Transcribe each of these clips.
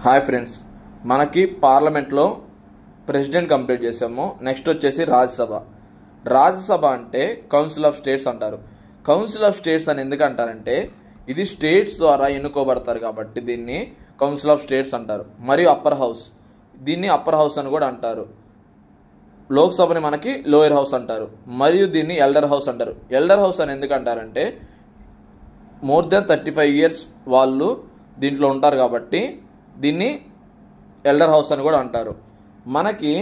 Hi friends, మనకి పార్లమెంట్లో president complete చేసాము. నెక్స్ట్ వచ్చేసి రాజ్యసభ. రాజ్యసభ అంటే కౌన్సిల్ ఆఫ్ స్టేట్స్ అంటారు. కౌన్సిల్ ఆఫ్ స్టేట్స్ అని ఎందుకు అంటారంటే ఇది స్టేట్స్ ద్వారా ఎన్నుకోబడతారు కాబట్టి దీన్ని కౌన్సిల్ ఆఫ్ స్టేట్స్ అంటారు. మరియు అప్పర్ హౌస్, దీన్ని అప్పర్ హౌస్ అని కూడా అంటారు. లోక్సభని మనకి లోయర్ హౌస్ అంటారు. మరియు దీన్ని ఎల్డర్ హౌస్ అంటారు. ఎల్డర్ హౌస్ అని ఎందుకు అంటారంటే మోర్ దెన్ 35 years వాళ్ళు దీంట్లో ఉంటారు కాబట్టి దీన్ని ఎల్డర్ హౌస్ అని కూడా అంటారు. మనకి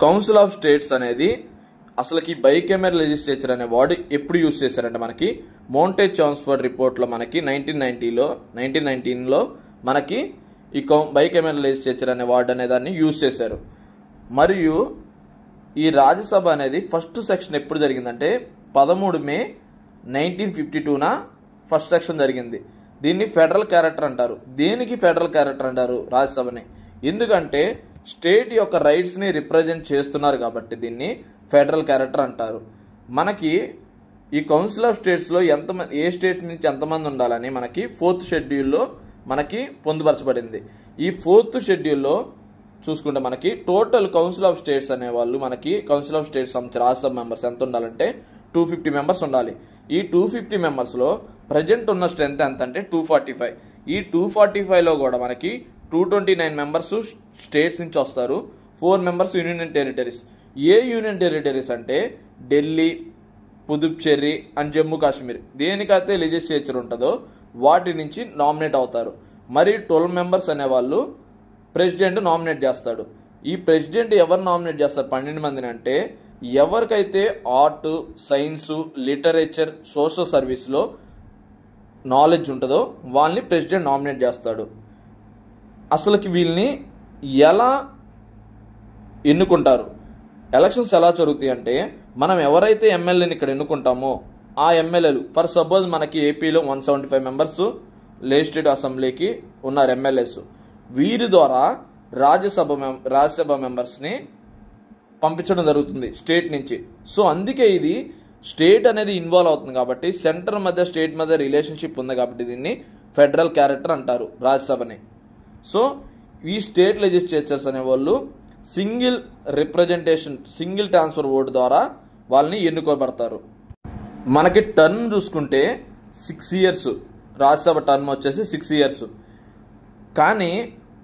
కౌన్సిల్ ఆఫ్ స్టేట్స్ అనేది అసలుకి బైకెమెరల్ లెజిస్లేచర్ అనే వర్డ్ ఎప్పుడు యూజ్ చేశారంటే మనకి మౌంటేజ్ చామ్స్ఫర్డ్ రిపోర్ట్లో మనకి 1919లో మనకి ఈ బైకెమెరల్ లెజిస్లేచర్ అనే వర్డ్ అనే దాన్ని యూజ్ చేశారు. మరియు ఈ రాజ్యసభ అనేది ఫస్ట్ సెక్షన్ ఎప్పుడు జరిగిందంటే 13 May 1952 ఫస్ట్ సెక్షన్ జరిగింది. దీన్ని ఫెడరల్ క్యారెక్టర్ అంటారు. దేనికి ఫెడరల్ క్యారెక్టర్ అంటారు రాజ్యసభని? ఎందుకంటే స్టేట్ యొక్క రైట్స్ని రిప్రజెంట్ చేస్తున్నారు కాబట్టి దీన్ని ఫెడరల్ క్యారెక్టర్ అంటారు. మనకి ఈ కౌన్సిల్ ఆఫ్ స్టేట్స్లో ఎంతమంది, ఏ స్టేట్ నుంచి ఎంతమంది ఉండాలని మనకి 4th షెడ్యూల్లో మనకి పొందుపరచబడింది. ఈ 4th షెడ్యూల్లో చూసుకుంటే మనకి టోటల్ కౌన్సిల్ ఆఫ్ స్టేట్స్ అనేవాళ్ళు మనకి council of states Rajya Sabha members ఎంత ఉండాలంటే 250 members ఉండాలి. ఈ 250 members ప్రజెంట్ ఉన్న స్ట్రెంత్ ఎంత అంటే 245. ఈ 245లో కూడా మనకి 229 members స్టేట్స్ నుంచి వస్తారు, 4 members union territories. A union territories అంటే ఢిల్లీ, పుదుచ్చేరి అండ్ జమ్మూ కాశ్మీర్, దేనికైతే లెజిస్లేచర్ ఉంటుందో వాటి నుంచి నామినేట్ అవుతారు. మరి 12 members అనేవాళ్ళు ప్రెసిడెంట్ నామినేట్ చేస్తాడు. ఈ ప్రెసిడెంట్ ఎవరు నామినేట్ చేస్తారు? 12 మందిని. అంటే ఎవరికైతే ఆర్ట్, సైన్స్, లిటరేచర్, సోషల్ సర్వీస్లో నాలెడ్జ్ ఉంటుందో వాళ్ళని ప్రెసిడెంట్ నామినేట్ చేస్తాడు. అసలుకి వీళ్ళని ఎలా ఎన్నుకుంటారు? ఎలక్షన్స్ ఎలా జరుగుతాయి అంటే మనం ఎవరైతే ఎమ్మెల్యేని ఇక్కడ ఎన్నుకుంటామో ఆ ఎమ్మెల్యేలు, ఫర్ సపోజ్ మనకి ఏపీలో 175 members లెజిస్లేటివ్ అసెంబ్లీకి ఉన్నారు ఎమ్మెల్యేస్. వీరి ద్వారా రాజ్యసభ మెంబర్స్ని పంపించడం జరుగుతుంది స్టేట్ నుంచి. సో అందుకే ఇది స్టేట్ అనేది ఇన్వాల్వ్ అవుతుంది కాబట్టి సెంటర్ మధ్య స్టేట్ మధ్య రిలేషన్షిప్ ఉంది కాబట్టి దీన్ని ఫెడరల్ క్యారెక్టర్ అంటారు రాజ్యసభని. సో ఈ స్టేట్ లెజిస్లేచర్స్ అనేవాళ్ళు single representation, single transfer vote ద్వారా వాళ్ళని ఎన్నుకోబడతారు. మనకి టర్మ్ చూసుకుంటే 6 years, రాజ్యసభ టర్మ్ వచ్చేసి 6 years. కానీ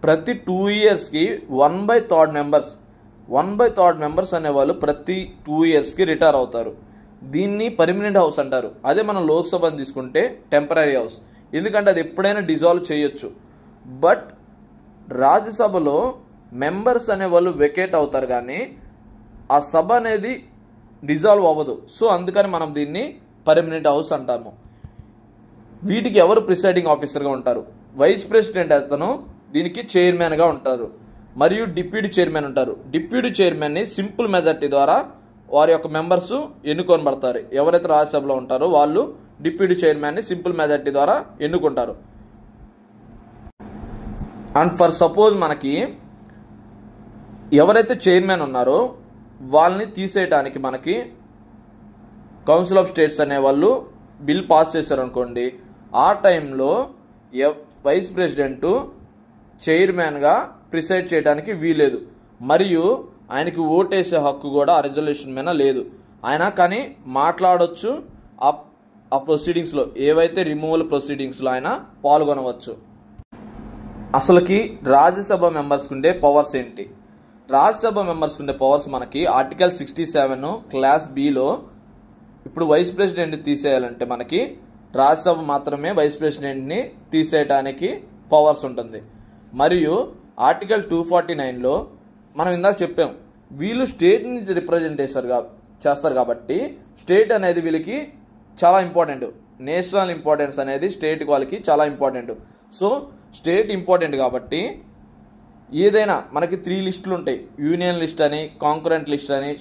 ప్రతి 2 yearsకి 1/3 members అనేవాళ్ళు ప్రతి 2 yearsకి రిటైర్ అవుతారు. దీన్ని పర్మనెంట్ హౌస్ అంటారు. అదే మనం లోక్సభని తీసుకుంటే టెంపరీ హౌస్, ఎందుకంటే అది ఎప్పుడైనా డిజాల్వ్ చేయొచ్చు. బట్ రాజ్యసభలో మెంబర్స్ అనేవాళ్ళు వెకేట్ అవుతారు కానీ ఆ సభ అనేది డిజాల్వ్ అవ్వదు. సో అందుకని మనం దీన్ని పర్మనెంట్ హౌస్ అంటాము. వీటికి ఎవరు ప్రిసైడింగ్ ఆఫీసర్గా ఉంటారు? వైస్ ప్రెసిడెంట్ అతను దీనికి చైర్మన్గా ఉంటారు. మరియు డిప్యూటీ చైర్మన్ ఉంటారు. డిప్యూటీ చైర్మన్ని సింపుల్ మెజార్టీ ద్వారా వారి యొక్క మెంబర్స్ ఎన్నుకొనబడతారు. ఎవరైతే రాజ్యసభలో ఉంటారో వాళ్ళు డిప్యూటీ చైర్మన్ని సింపుల్ మెజార్టీ ద్వారా ఎన్నుకుంటారు. అండ్ ఫర్ సపోజ్ మనకి ఎవరైతే చైర్మన్ ఉన్నారో వాళ్ళని తీసేయడానికి మనకి కౌన్సిల్ ఆఫ్ స్టేట్స్ అనే వాళ్ళు బిల్ పాస్ చేశారు అనుకోండి, ఆ టైంలో వైస్ ప్రెసిడెంట్ చైర్మన్గా ప్రిసైడ్ చేయడానికి వీలేదు. మరియు ఆయనకి ఓటేసే హక్కు కూడా ఆ రెజల్యూషన్ మీద లేదు. ఆయన కానీ మాట్లాడవచ్చు. ఆ ప్రొసీడింగ్స్లో ఏవైతే రిమూవల్ ప్రొసీడింగ్స్లో ఆయన పాల్గొనవచ్చు. అసలుకి రాజ్యసభ మెంబర్స్కి ఉండే పవర్స్ ఏంటి? రాజ్యసభ మెంబర్స్కి ఉండే పవర్స్ మనకి ఆర్టికల్ 67 Class Bలో ఇప్పుడు వైస్ ప్రెసిడెంట్ తీసేయాలంటే మనకి రాజ్యసభ మాత్రమే వైస్ ప్రెసిడెంట్ని తీసేయడానికి పవర్స్ ఉంటుంది. మరియు ఆర్టికల్ 249లో మనం ఇందాక చెప్పాం, వీళ్ళు స్టేట్ నుంచి రిప్రజెంటేషన్ చేస్తారు కాబట్టి స్టేట్ అనేది వీళ్ళకి చాలా ఇంపార్టెంట్. నేషనల్ ఇంపార్టెన్స్ అనేది స్టేట్ వాళ్ళకి చాలా ఇంపార్టెంట్. సో స్టేట్ ఇంపార్టెంట్ కాబట్టి ఏదైనా మనకి 3 లిస్టులు ఉంటాయి. యూనియన్ లిస్ట్ అని, కాంకరెంట్ లిస్ట్ అని,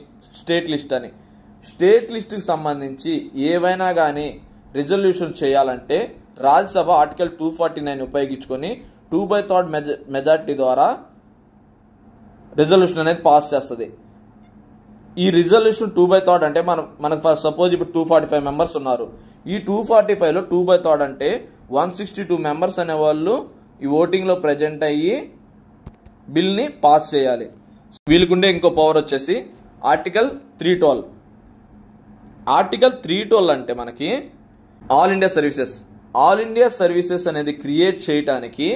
స్టేట్ లిస్ట్ అని. స్టేట్ లిస్టుకి సంబంధించి ఏవైనా కానీ రిజల్యూషన్ చేయాలంటే రాజ్యసభ ఆర్టికల్ 249 ఉపయోగించుకొని 2/3 మెజార్టీ ద్వారా రిజల్యూషన్ అనేది పాస్ చేస్తుంది. ఈ రిజల్యూషన్ 2/3 అంటే మనకు ఫర్ సపోజ్ ఇప్పుడు 245 members ఉన్నారు. ఈ 245లో 2/3 అంటే 162 members అనేవాళ్ళు ఈ ఓటింగ్లో ప్రజెంట్ అయ్యి బిల్ని పాస్ చేయాలి. వీళ్ళకుండే ఇంకో పవర్ వచ్చేసి ఆర్టికల్ 312. ఆర్టికల్ 312 అంటే మనకి ఆల్ ఇండియా సర్వీసెస్ అనేది క్రియేట్ చేయడానికి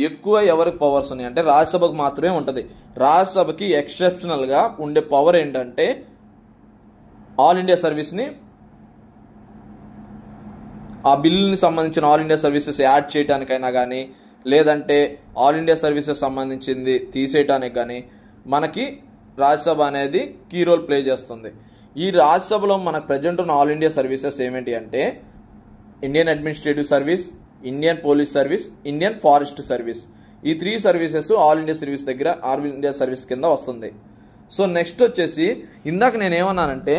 ఎక్కువ ఎవరికి పవర్స్ ఉన్నాయి అంటే రాజ్యసభకు మాత్రమే ఉంటుంది. రాజ్యసభకి ఎక్సెప్షనల్గా ఉండే పవర్ ఏంటంటే ఆల్ ఇండియా సర్వీస్ని, ఆ బిల్లుని సంబంధించిన ఆల్ ఇండియా సర్వీసెస్ యాడ్ చేయడానికైనా కానీ, లేదంటే ఆల్ ఇండియా సర్వీసెస్ సంబంధించింది తీసేయటానికి కానీ మనకి రాజ్యసభ అనేది కీ రోల్ ప్లే చేస్తుంది. ఈ రాజ్యసభలో మనకు ప్రజెంట్ ఉన్న ఆల్ ఇండియా సర్వీసెస్ ఏమిటి అంటే Indian administrative service, Indian police service, Indian forest service. ఈ 3 సర్వీసెస్ ఆల్ ఇండియా సర్వీస్ కింద వస్తుంది. సో నెక్స్ట్ వచ్చేసి ఇందాక నేను ఏమన్నానంటే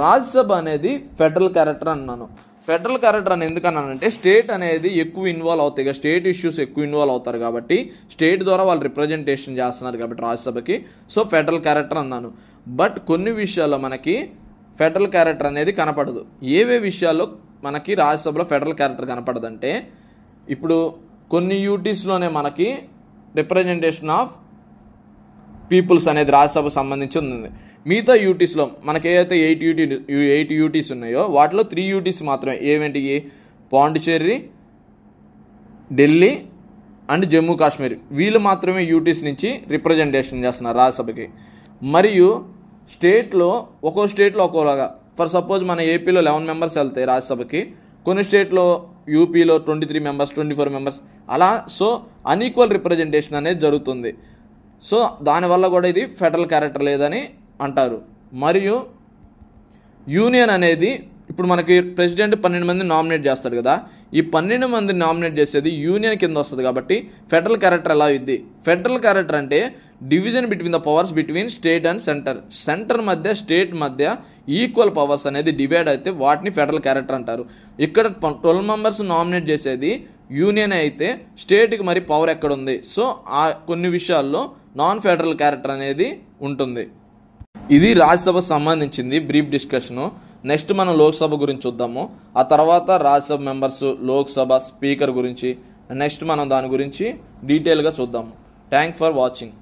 రాజ్యసభ అనేది ఫెడరల్ క్యారెక్టర్ అన్నాను. ఫెడరల్ క్యారెక్టర్ అని ఎందుకన్నానంటే స్టేట్ అనేది ఎక్కువ ఇన్వాల్వ్ అవుతాయి, స్టేట్ ఇష్యూస్ ఎక్కువ ఇన్వాల్వ్ అవుతారు కాబట్టి స్టేట్ ద్వారా వాళ్ళు రిప్రజెంటేషన్ చేస్తున్నారు కాబట్టి రాజ్యసభకి. సో ఫెడరల్ క్యారెక్టర్ అన్నాను. బట్ కొన్ని విషయాల్లో మనకి ఫెడరల్ క్యారెక్టర్ అనేది కనపడదు. ఏవే విషయాల్లో మనకి రాజ్యసభలో ఫెడరల్ క్యారెక్టర్ కనపడదంటే ఇప్పుడు కొన్ని యూటీస్లోనే మనకి రిప్రజెంటేషన్ ఆఫ్ పీపుల్స్ అనేది రాజ్యసభకు సంబంధించి ఉంది. మిగతా యూటీస్లో మనకి ఏదైతే 8 యూటీస్ ఉన్నాయో వాటిలో 3 యూటీస్ మాత్రమే. ఏమేంటి? పాండిచేరి, ఢిల్లీ అండ్ జమ్మూ కాశ్మీర్. వీళ్ళు మాత్రమే యూటీస్ నుంచి రిప్రజెంటేషన్ చేస్తున్నారు రాజ్యసభకి. మరియు స్టేట్లో ఒక్కో స్టేట్లో ఒక్కోలాగా. ఫర్ సపోజ్ మన ఏపీలో 11 మెంబర్స్ వెళ్తాయి రాజ్యసభకి, కొన్ని స్టేట్లో యూపీలో 23 మెంబర్స్, 24 మెంబర్స్ అలా. సో అన్ఈక్వల్ రిప్రజెంటేషన్ అనేది జరుగుతుంది. సో దానివల్ల కూడా ఇది ఫెడరల్ క్యారెక్టర్ లేదని అంటారు. మరియు యూనియన్ అనేది ఇప్పుడు మనకి ప్రెసిడెంట్ 12 మంది నామినేట్ చేస్తాడు కదా, ఈ 12 మంది నామినేట్ చేసేది యూనియన్ కింద వస్తుంది కాబట్టి ఫెడరల్ క్యారెక్టర్ ఎలా ఇద్ది? ఫెడరల్ క్యారెక్టర్ అంటే division between the powers between state and centre మధ్య స్టేట్ మధ్య ఈక్వల్ పవర్స్ అనేది డివైడ్ అయితే వాటిని ఫెడరల్ క్యారెక్టర్ అంటారు. ఇక్కడ 12 మెంబర్స్ నామినేట్ చేసేది యూనియన్ అయితే స్టేట్కి మరి పవర్ ఎక్కడుంది? సో ఆ కొన్ని విషయాల్లో నాన్ ఫెడరల్ క్యారెక్టర్ అనేది ఉంటుంది. ఇది రాజ్యసభ సంబంధించింది బ్రీఫ్ డిస్కషను. నెక్స్ట్ మనం లోక్సభ గురించి చూద్దాము. ఆ తర్వాత రాజ్యసభ మెంబర్స్, లోక్సభ స్పీకర్ గురించి నెక్స్ట్ మనం దాని గురించి డీటెయిల్గా చూద్దాము. Thank for watching.